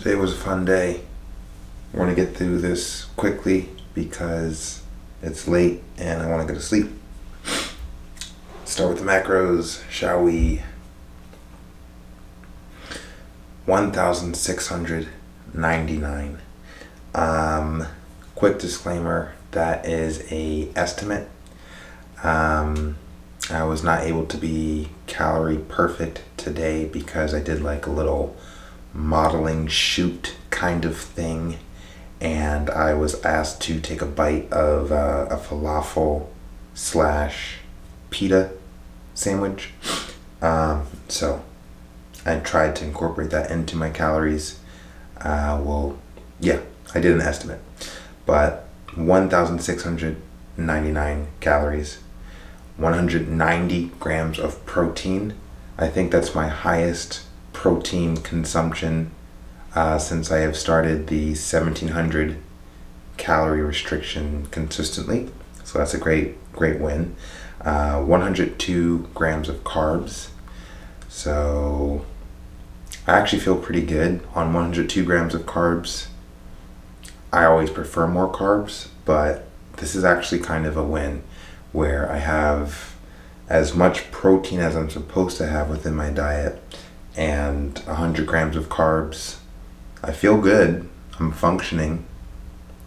Today was a fun day. I want to get through this quickly because it's late and I want to go to sleep. Start with the macros, shall we? 1,699. Quick disclaimer, that is a estimate. I was not able to be calorie perfect today because I did like a little modeling shoot kind of thing, and I was asked to take a bite of a falafel slash pita sandwich. So I tried to incorporate that into my calories. I did an estimate, but 1,699 calories, 190 grams of protein. I think that's my highest protein consumption since I have started the 1,700 calorie restriction consistently. So that's a great win. 102 grams of carbs. So I actually feel pretty good on 102 grams of carbs. I always prefer more carbs, but this is actually kind of a win where I have as much protein as I'm supposed to have within my diet and 100 grams of carbs. I feel good. I'm functioning.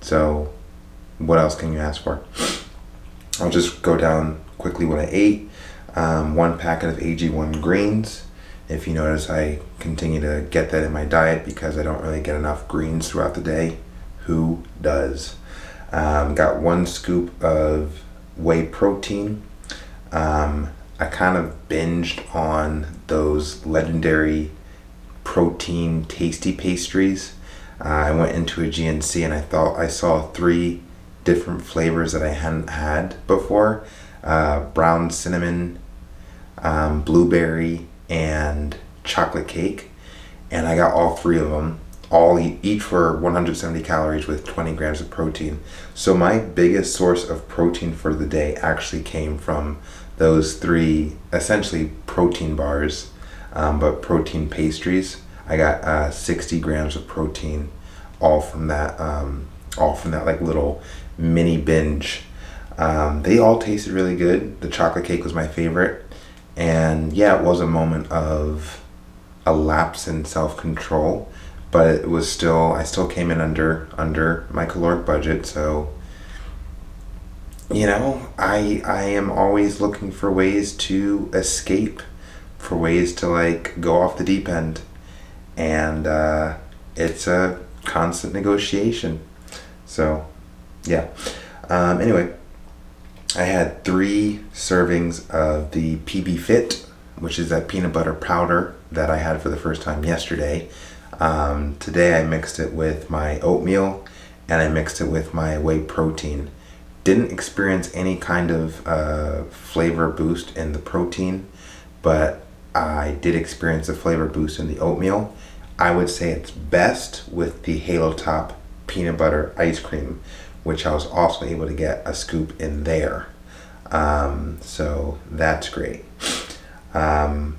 So what else can you ask for? I'll just go down quickly what I ate. 1 packet of AG1 greens. If you notice, I continue to get that in my diet because I don't really get enough greens throughout the day. Who does? Got 1 scoop of whey protein. I kind of binged on those legendary protein tasty pastries. I went into a GNC and I thought I saw 3 different flavors that I hadn't had before. Brown cinnamon, blueberry, and chocolate cake. And I got all 3 of them. Each were 170 calories with 20 grams of protein. So my biggest source of protein for the day actually came from those 3 essentially protein bars, but protein pastries. I got 60 grams of protein, all from that like little mini binge. They all tasted really good. The chocolate cake was my favorite, and yeah, it was a moment of a lapse in self-control, but it was I still came in under my caloric budget. So you know, I am always looking for ways to escape, for ways to like go off the deep end, and it's a constant negotiation. So yeah, anyway, I had 3 servings of the PB Fit, which is that peanut butter powder that I had for the first time yesterday. Today I mixed it with my oatmeal and I mixed it with my whey protein. Didn't experience any kind of flavor boost in the protein, but I did experience a flavor boost in the oatmeal. I would say it's best with the Halo Top peanut butter ice cream, which I was also able to get a scoop in there. So that's great. Real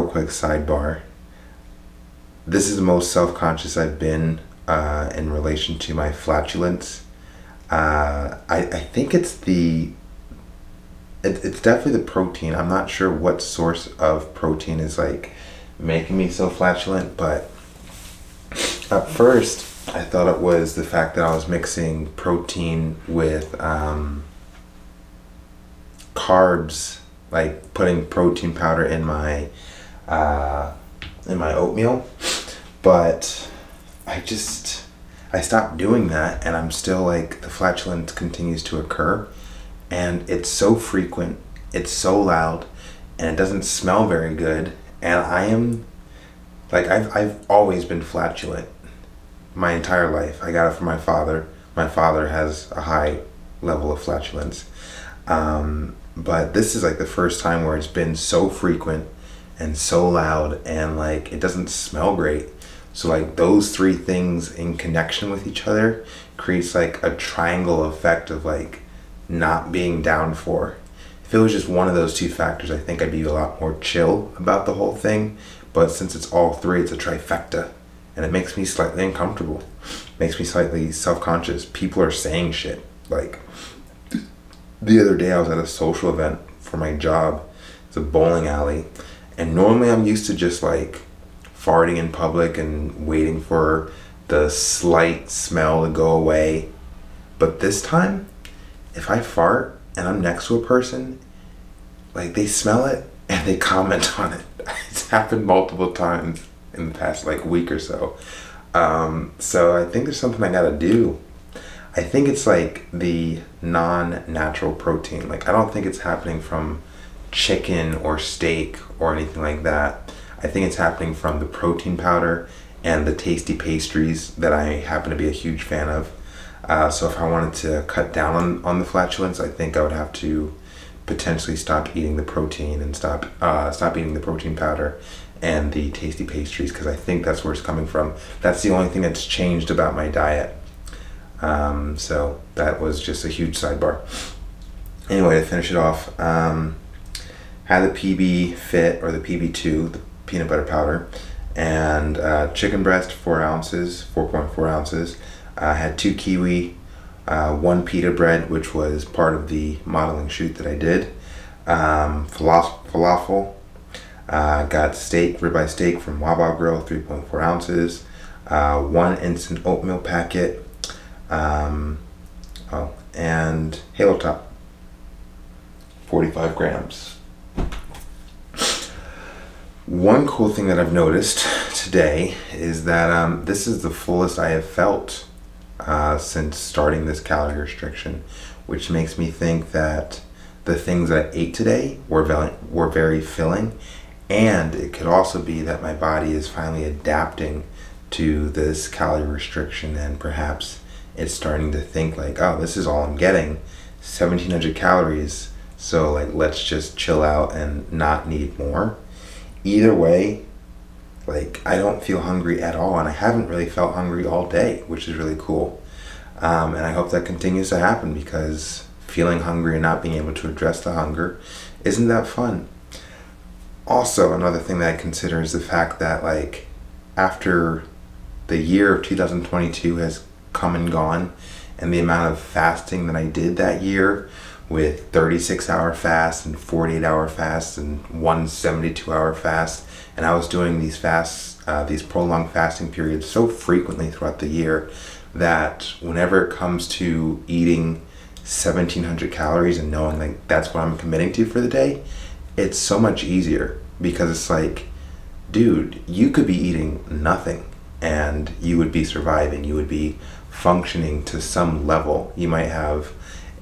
quick sidebar. This is the most self-conscious I've been in relation to my flatulence. I think it's definitely the protein. I'm not sure what source of protein is like making me so flatulent, but at first I thought it was the fact that I was mixing protein with carbs, like putting protein powder in my oatmeal, but I stopped doing that, and I'm still like, the flatulence continues to occur, and it's so frequent, it's so loud, and it doesn't smell very good. And I am like, I've always been flatulent my entire life. I got it from my father. My father has a high level of flatulence, but this is like the first time where it's been so frequent and so loud, and like it doesn't smell great. So like those 3 things in connection with each other creates like a triangle effect of like not being down for. If it was just one of those 2 factors, I think I'd be a lot more chill about the whole thing. But since it's all 3, it's a trifecta, and it makes me slightly uncomfortable. Makes me slightly self-conscious. People are saying shit. Like, the other day I was at a social event for my job. It's a bowling alley, and normally I'm used to just like farting in public and waiting for the slight smell to go away. But this time, if I fart and I'm next to a person, like, they smell it and they comment on it. It's happened multiple times in the past like week or so. So I think there's something I gotta do. I think it's like the non-natural protein. Like, I don't think it's happening from chicken or steak or anything like that. I think it's happening from the protein powder and the tasty pastries that I happen to be a huge fan of. So if I wanted to cut down on the flatulence, I think I would have to potentially stop eating the protein and stop eating the protein powder and the tasty pastries, because I think that's where it's coming from. That's the only thing that's changed about my diet. So that was just a huge sidebar. Anyway, to finish it off, had the PB Fit, or the PB2, the peanut butter powder, and chicken breast, 4.4 ounces. Had 2 kiwi, 1 pita bread, which was part of the modeling shoot that I did. Falafel. Got steak, ribeye steak from Wawa Grill, 3.4 ounces. 1 instant oatmeal packet. And Halo Top, 45 grams. One cool thing that I've noticed today is that this is the fullest I have felt since starting this calorie restriction, which makes me think that the things that I ate today were very filling, and it could also be that my body is finally adapting to this calorie restriction, and perhaps it's starting to think like, oh, this is all I'm getting, 1,700 calories, so like, let's just chill out and not need more. Either way, like, I don't feel hungry at all, and I haven't really felt hungry all day, which is really cool. And I hope that continues to happen, because feeling hungry and not being able to address the hunger isn't that fun. Also, another thing that I consider is the fact that, like, after the year of 2022 has come and gone, and the amount of fasting that I did that year, with 36-hour fasts and 48-hour fasts and 172-hour fast, and I was doing these fasts, these prolonged fasting periods so frequently throughout the year, that whenever it comes to eating 1,700 calories and knowing like that's what I'm committing to for the day, it's so much easier, because it's like, dude, you could be eating nothing and you would be surviving, you would be functioning to some level. You might have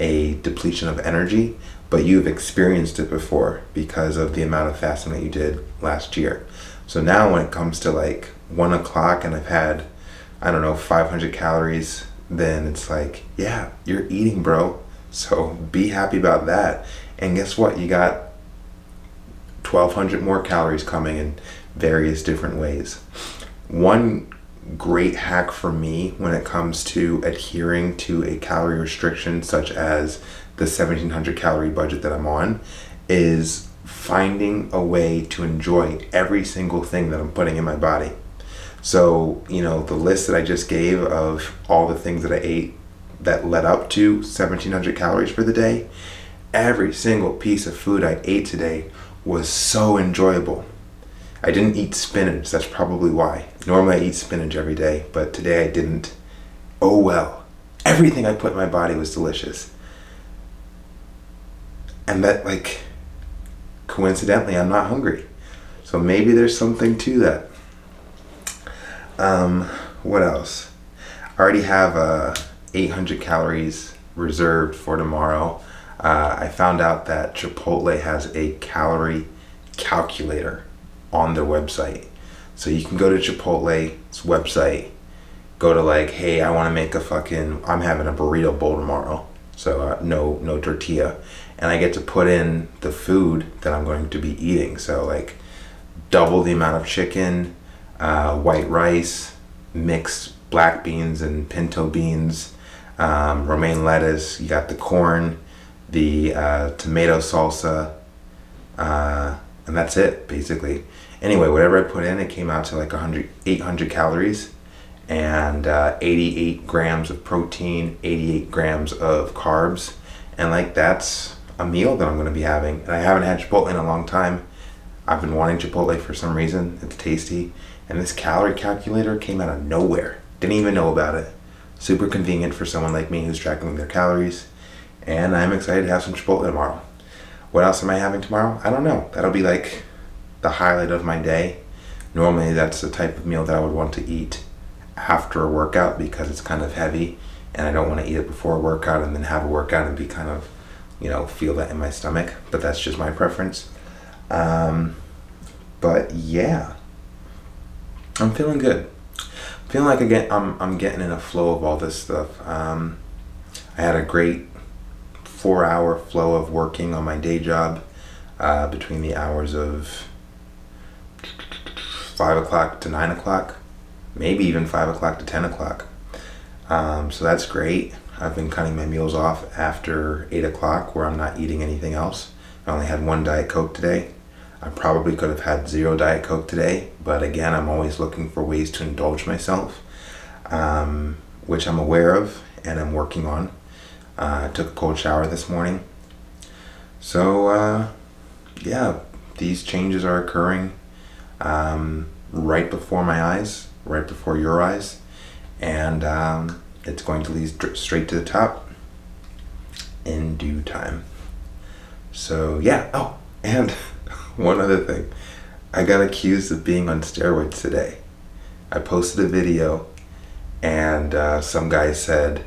a depletion of energy, but you've experienced it before because of the amount of fasting that you did last year. So now when it comes to like 1 o'clock and I've had, I don't know, 500 calories, then it's like, yeah, you're eating, bro. So be happy about that. And guess what? You got 1,200 more calories coming in various different ways. One great hack for me when it comes to adhering to a calorie restriction, such as the 1,700 calorie budget that I'm on, is finding a way to enjoy every single thing that I'm putting in my body. So, you know, the list that I just gave of all the things that I ate that led up to 1,700 calories for the day, every single piece of food I ate today was so enjoyable. I didn't eat spinach, that's probably why. Normally I eat spinach every day, but today I didn't. Oh well. Everything I put in my body was delicious. And that, like, coincidentally, I'm not hungry. So maybe there's something to that. What else? I already have 800 calories reserved for tomorrow. I found out that Chipotle has a calorie calculator on their website. So you can go to Chipotle's website, go to like, hey, I want to make I'm having a burrito bowl tomorrow. So no tortilla. And I get to put in the food that I'm going to be eating. So like double the amount of chicken, white rice, mixed black beans and pinto beans, romaine lettuce, you got the corn, the tomato salsa, and and that's it basically. Anyway, whatever I put in, it came out to like 800 calories and 88 grams of protein, 88 grams of carbs, and like that's a meal that I'm going to be having. And I haven't had Chipotle in a long time. I've been wanting Chipotle for some reason. It's tasty, and this calorie calculator came out of nowhere. Didn't even know about it. Super convenient for someone like me who's tracking their calories, and I'm excited to have some Chipotle tomorrow. What else am I having tomorrow? I don't know. That'll be like the highlight of my day. Normally that's the type of meal that I would want to eat after a workout because it's kind of heavy, and I don't want to eat it before a workout and then have a workout and be kind of, feel that in my stomach. But that's just my preference. But yeah, I'm feeling good. Feeling like I'm getting in a flow of all this stuff. I had a great 4-hour flow of working on my day job between the hours of 5 o'clock to 9 o'clock, maybe even 5 o'clock to 10 o'clock. So that's great. I've been cutting my meals off after 8 o'clock where I'm not eating anything else. I only had 1 Diet Coke today. I probably could have had 0 Diet Coke today, but again, I'm always looking for ways to indulge myself, which I'm aware of and I'm working on. I took a cold shower this morning. So, yeah, these changes are occurring right before my eyes, right before your eyes, and it's going to lead straight to the top in due time. So, yeah. Oh, and one other thing. I got accused of being on steroids today. I posted a video and some guy said,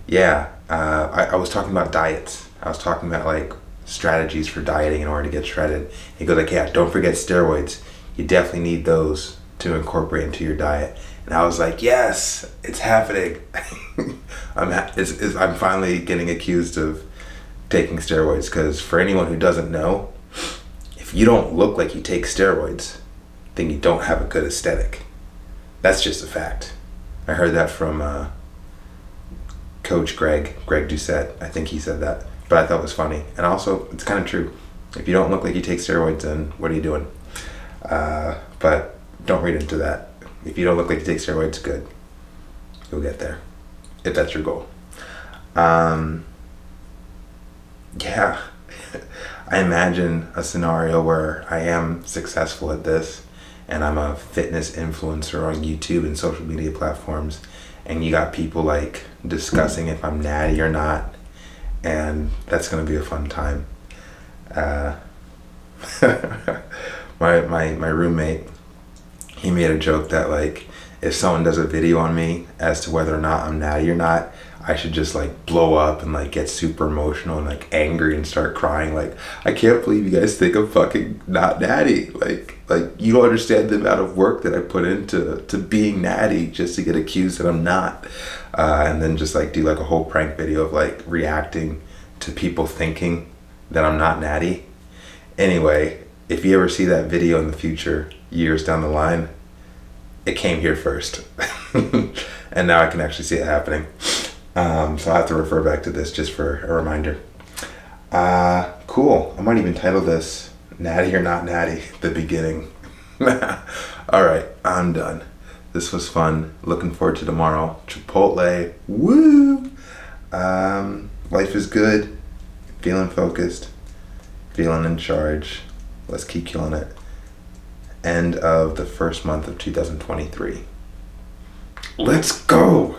yeah, I was talking about diets. I was talking about like strategies for dieting in order to get shredded. He goes like, yeah, don't forget steroids. You definitely need those to incorporate into your diet. And I was like, yes, it's happening. I'm finally getting accused of taking steroids, because for anyone who doesn't know, if you don't look like you take steroids, then you don't have a good aesthetic. That's just a fact. I heard that from Coach Greg Doucette. I think he said that, but I thought it was funny. And also, it's kind of true. If you don't look like you take steroids, then what are you doing? But don't read into that. If you don't look like you take steroids, good. You'll get there, if that's your goal. Yeah. I imagine a scenario where I am successful at this and I'm a fitness influencer on YouTube and social media platforms, and you got people like discussing if I'm natty or not, and that's gonna be a fun time. My roommate, he made a joke that like if someone does a video on me as to whether or not I'm natty or not, I should just like blow up and like get super emotional and like angry and start crying like, I can't believe you guys think I'm fucking not natty. Like you don't understand the amount of work that I put into being natty just to get accused that I'm not. And then just like do like a whole prank video of like reacting to people thinking that I'm not natty. Anyway, if you ever see that video in the future, years down the line, it came here first. And now I can actually see it happening. So I'll have to refer back to this just for a reminder. Cool. I might even title this Natty or Not Natty, the beginning. Alright, I'm done. This was fun. Looking forward to tomorrow. Chipotle. Woo! Life is good. Feeling focused. Feeling in charge. Let's keep killing it. End of the first month of 2023. Let's go!